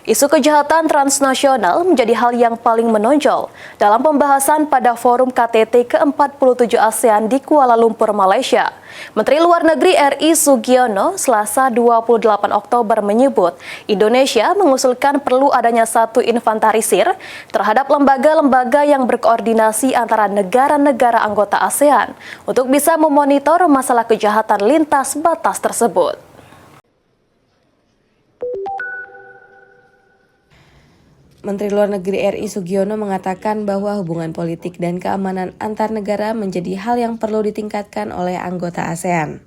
Isu kejahatan transnasional menjadi hal yang paling menonjol dalam pembahasan pada Forum KTT ke-47 ASEAN di Kuala Lumpur, Malaysia. Menteri Luar Negeri RI Sugiono Selasa 28 Oktober menyebut Indonesia mengusulkan perlu adanya satu infantarisir terhadap lembaga-lembaga yang berkoordinasi antara negara-negara anggota ASEAN untuk bisa memonitor masalah kejahatan lintas batas tersebut. Menteri Luar Negeri RI Sugiono mengatakan bahwa hubungan politik dan keamanan antar negara menjadi hal yang perlu ditingkatkan oleh anggota ASEAN.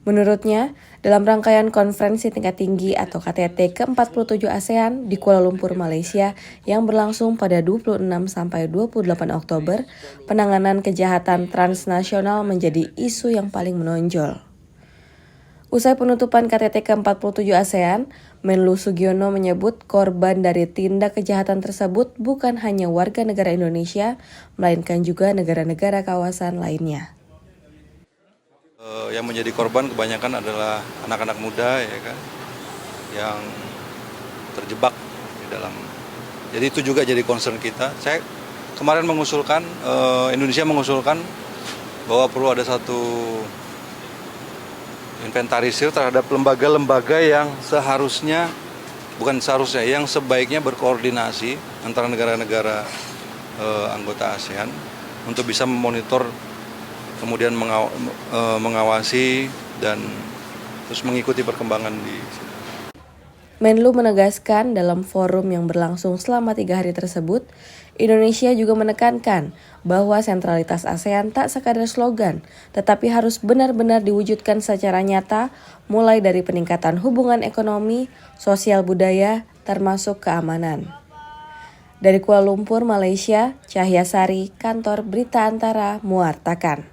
Menurutnya, dalam rangkaian konferensi tingkat tinggi atau KTT ke-47 ASEAN di Kuala Lumpur, Malaysia yang berlangsung pada 26 sampai 28 Oktober, penanganan kejahatan transnasional menjadi isu yang paling menonjol. Usai penutupan KTT ke-47 ASEAN, Menlu Sugiono menyebut korban dari tindak kejahatan tersebut bukan hanya warga negara Indonesia, melainkan juga negara-negara kawasan lainnya. Yang menjadi korban kebanyakan adalah anak-anak muda, ya kan, yang terjebak di dalam. Jadi itu juga jadi concern kita. Saya kemarin mengusulkan, Indonesia mengusulkan bahwa perlu ada satu inventarisir terhadap lembaga-lembaga yang yang sebaiknya berkoordinasi antara negara-negara anggota ASEAN untuk bisa memonitor, kemudian mengawasi dan terus mengikuti perkembangan di sini. Menlu menegaskan dalam forum yang berlangsung selama 3 hari tersebut, Indonesia juga menekankan bahwa sentralitas ASEAN tak sekadar slogan, tetapi harus benar-benar diwujudkan secara nyata, mulai dari peningkatan hubungan ekonomi, sosial budaya, termasuk keamanan. Dari Kuala Lumpur, Malaysia, Cahya Sari, Kantor Berita Antara, mewartakan.